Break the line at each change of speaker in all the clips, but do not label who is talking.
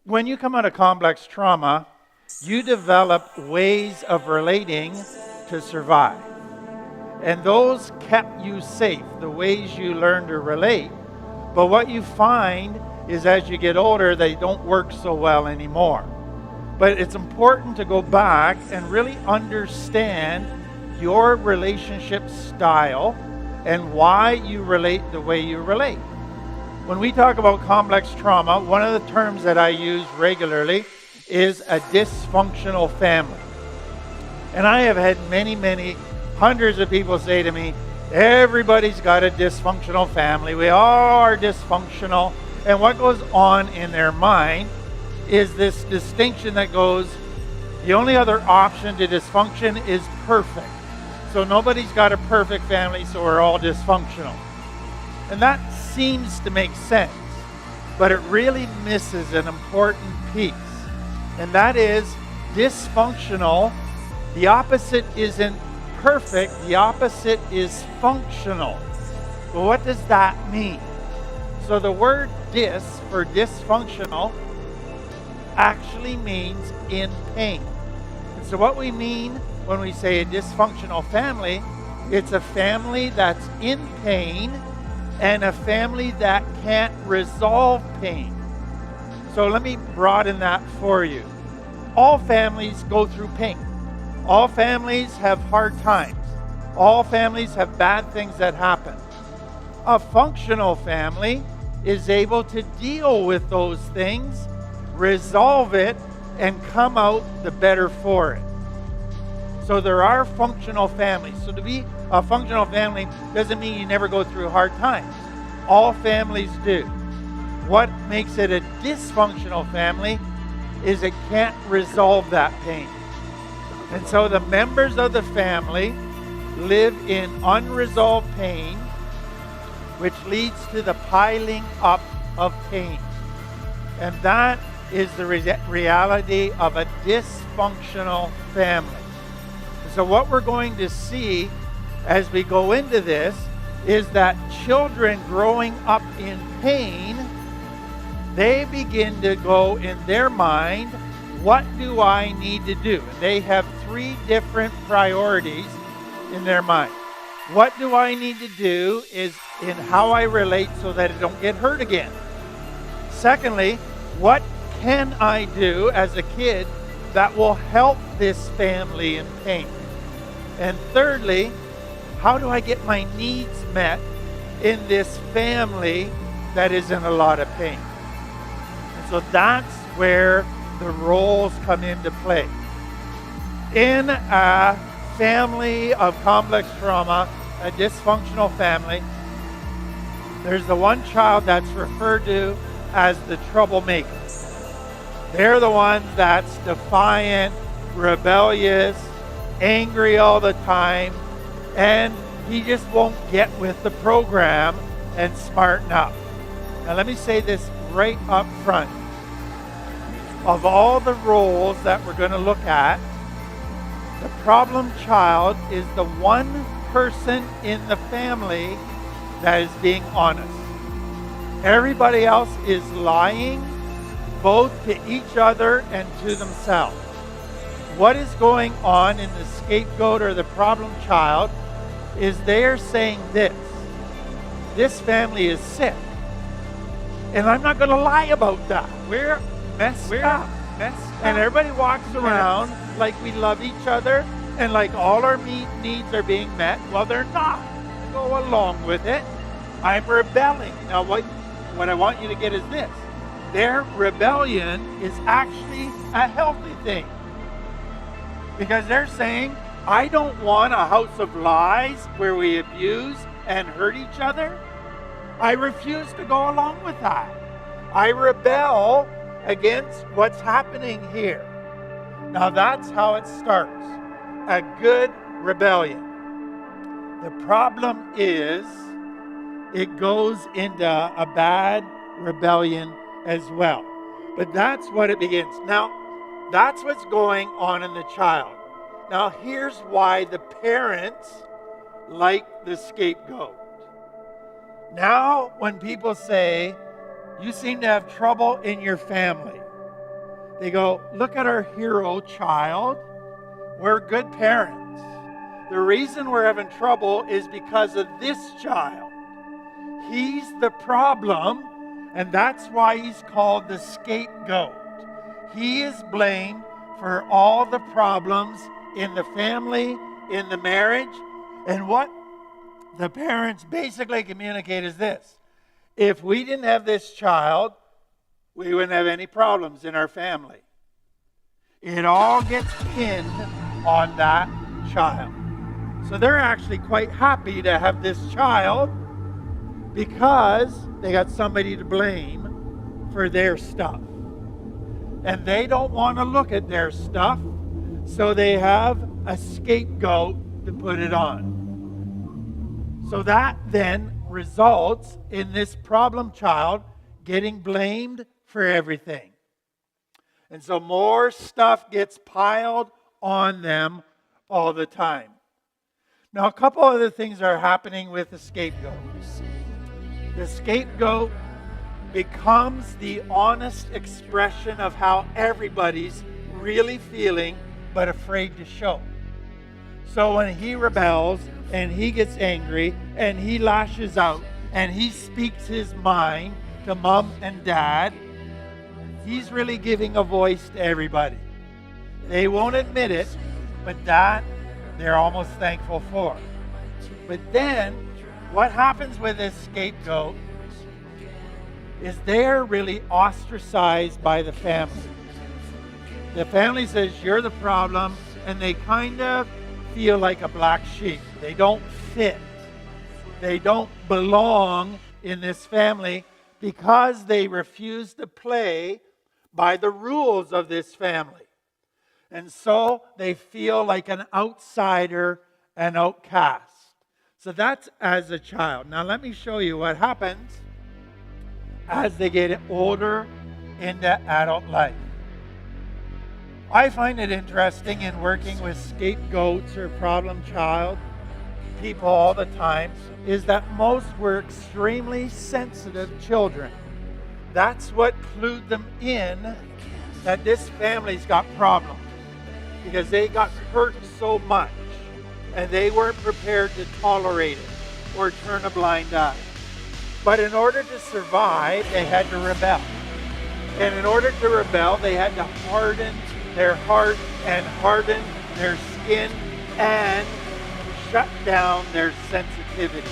When you come out of complex trauma, you develop ways of relating to survive. And those kept you safe, the ways you learn to relate. But what you find is as you get older, they don't work so well anymore. But it's important to go back and really understand your relationship style and why you relate the way you relate. When we talk about complex trauma, one of the terms that I use regularly is a dysfunctional family. And I have had many, hundreds of people say to me, everybody's got a dysfunctional family. We all are dysfunctional. And what goes on in their mind is this distinction that goes, the only other option to dysfunction is perfect. So nobody's got a perfect family, so we're all dysfunctional. And that seems to make sense, but it really misses an important piece. And that is dysfunctional. The opposite isn't perfect, the opposite is functional. Well, what does that mean? So the word dys for dysfunctional actually means in pain. And so what we mean when we say a dysfunctional family, it's a family that's in pain and a family that can't resolve pain. So let me broaden that for you. All families go through pain. All families have hard times. All families have bad things that happen. A functional family is able to deal with those things, resolve it, and come out the better for it. So there are functional families. So to be a functional family doesn't mean you never go through hard times. All families do. What makes it a dysfunctional family is it can't resolve that pain. And so the members of the family live in unresolved pain, which leads to the piling up of pain. And that is the reality of a dysfunctional family. So what we're going to see as we go into this is that children growing up in pain, they begin to go in their mind, what do I need to do? And they have three different priorities in their mind. What do I need to do is in how I relate so that I don't get hurt again. Secondly, what can I do as a kid that will help this family in pain? And thirdly, how do I get my needs met in this family that is in a lot of pain? And so that's where the roles come into play. In a family of complex trauma, a dysfunctional family, there's the one child that's referred to as the troublemaker. They're the ones that's defiant, rebellious, angry all the time, and he just won't get with the program and smarten up. Now let me say this right up front. Of all the roles that we're going to look at, the problem child is the one person in the family that is being honest. Everybody else is lying, both to each other and to themselves. What is going on in the scapegoat or the problem child is they're saying this family is sick. And I'm not going to lie about that. We're messed up. And everybody walks around like we love each other and like all our needs are being met. Well, they're not. Go along with it. I'm rebelling. Now, what I want you to get is this. Their rebellion is actually a healthy thing. Because they're saying, I don't want a house of lies where we abuse and hurt each other. I refuse to go along with that. I rebel against what's happening here. Now that's how it starts. A good rebellion. The problem is it goes into a bad rebellion as well. But that's what it begins. Now, that's what's going on in the child. Now, here's why the parents like the scapegoat. Now, when people say, you seem to have trouble in your family, They go, look at our hero child. We're good parents. The reason we're having trouble is because of this child. He's the problem, and that's why he's called the scapegoat. He is blamed for all the problems in the family, in the marriage. And what the parents basically communicate is this: if we didn't have this child, we wouldn't have any problems in our family. It all gets pinned on that child. So they're actually quite happy to have this child because they got somebody to blame for their stuff. And they don't want to look at their stuff, so they have a scapegoat to put it on. So that then results in this problem child getting blamed for everything. And so more stuff gets piled on them all the time. Now, a couple other things are happening with the scapegoat. The scapegoat becomes the honest expression of how everybody's really feeling, but afraid to show. So when he rebels and he gets angry and he lashes out and he speaks his mind to mom and dad, he's really giving a voice to everybody. They won't admit it, but that they're almost thankful for. But then, what happens with this scapegoat is they're really ostracized by the family. The family says, you're the problem, and they kind of feel like a black sheep. They don't fit. They don't belong in this family because they refuse to play by the rules of this family. And so they feel like an outsider, an outcast. So that's as a child. Now let me show you what happens as they get older into adult life. I find it interesting in working with scapegoats or problem child people all the time is that most were extremely sensitive children. That's what clued them in that this family's got problems, because they got hurt so much and they weren't prepared to tolerate it or turn a blind eye. But in order to survive, they had to rebel. And in order to rebel, they had to harden their heart and harden their skin and shut down their sensitivity.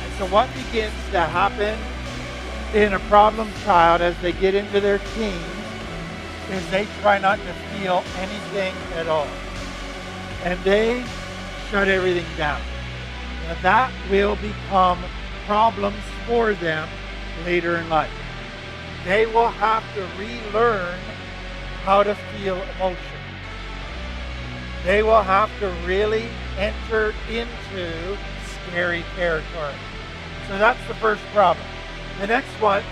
And so what begins to happen in a problem child as they get into their teens is they try not to feel anything at all. And they shut everything down. And that will become problems for them later in life. They will have to relearn how to feel emotion. They will have to really enter into scary territory. So that's the first problem. The next one,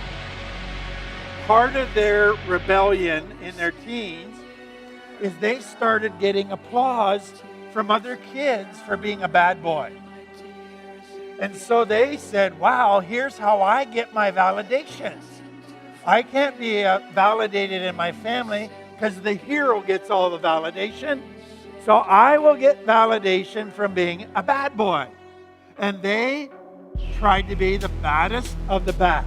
part of their rebellion in their teens is they started getting applause from other kids for being a bad boy. And so they said, wow, here's how I get my validation. I can't be validated in my family because the hero gets all the validation. So I will get validation from being a bad boy. And they tried to be the baddest of the bad.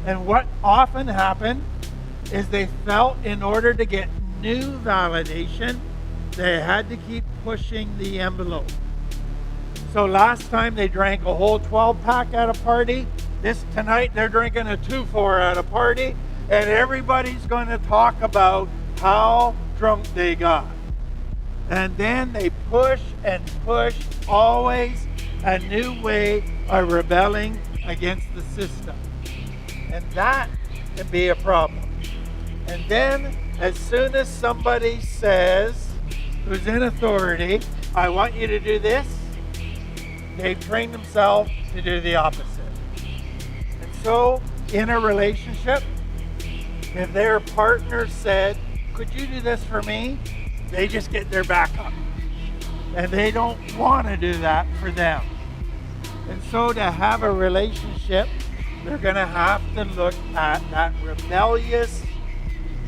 And what often happened is they felt in order to get new validation, they had to keep pushing the envelope. So last time they drank a whole 12-pack at a party. Tonight they're drinking a 2-4 at a party. And everybody's going to talk about how drunk they got. And then they push and push, always a new way of rebelling against the system. And that can be a problem. And then as soon as somebody says, who's in authority, I want you to do this, they've trained themselves to do the opposite. And so in a relationship, if their partner said, could you do this for me? They just get their back up. And they don't want to do that for them. And so to have a relationship, they're going to have to look at that rebellious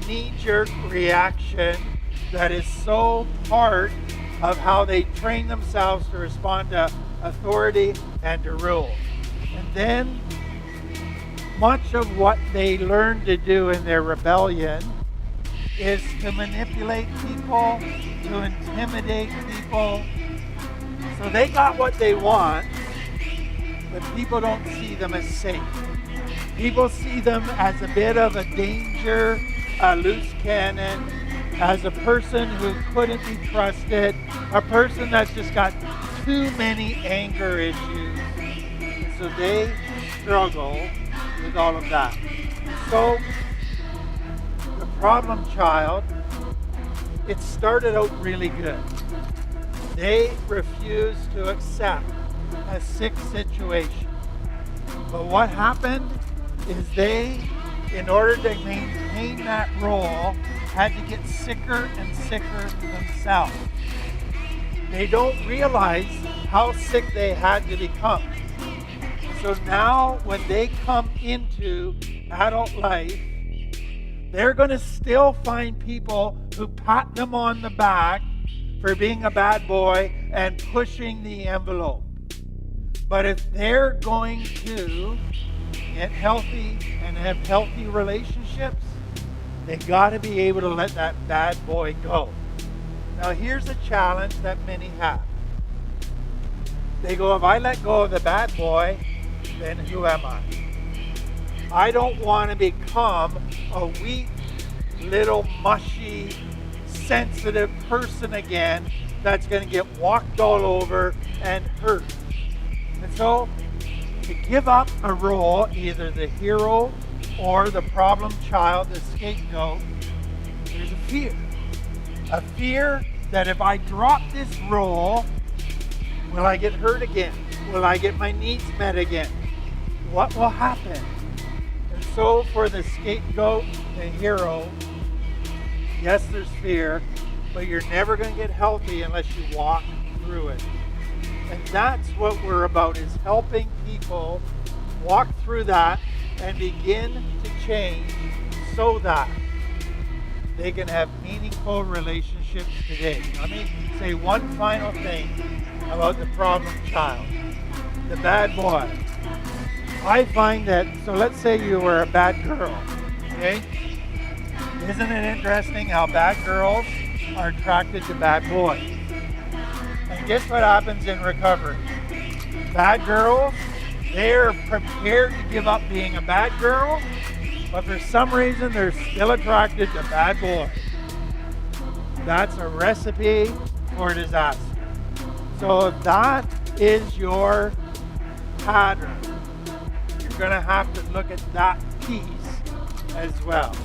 knee-jerk reaction that is so part of how they train themselves to respond to authority and to rule. And then much of what they learn to do in their rebellion is to manipulate people, to intimidate people. So they got what they want, but people don't see them as safe. People see them as a bit of a danger, a loose cannon, as a person who couldn't be trusted, a person that's just got too many anger issues. And so they struggle with all of that. So the problem child, it started out really good. They refused to accept a sick situation. But what happened is they, in order to maintain that role, had to get sicker and sicker themselves. They don't realize how sick they had to become. So now when they come into adult life, they're going to still find people who pat them on the back for being a bad boy and pushing the envelope. But if they're going to get healthy and have healthy relationships, they got to be able to let that bad boy go. Now here's a challenge that many have. They go, if I let go of the bad boy, then who am I? I don't want to become a weak, little, mushy, sensitive person again that's going to get walked all over and hurt. And so, to give up a role, either the hero or the problem child, the scapegoat, there's a fear. A fear that if I drop this role, will I get hurt again? Will I get my needs met again? What will happen? And so for the scapegoat, the hero, yes, there's fear, but you're never going to get healthy unless you walk through it. And that's what we're about, is helping people walk through that and begin to change so that they can have meaningful relationships today. Let me say one final thing about the problem child, the bad boy. I find that, so let's say you were a bad girl, okay? Isn't it interesting how bad girls are attracted to bad boys? And guess what happens in recovery? Bad girls, they're prepared to give up being a bad girl, but for some reason they're still attracted to bad boys. That's a recipe for disaster. So if that is your pattern, you're going to have to look at that piece as well.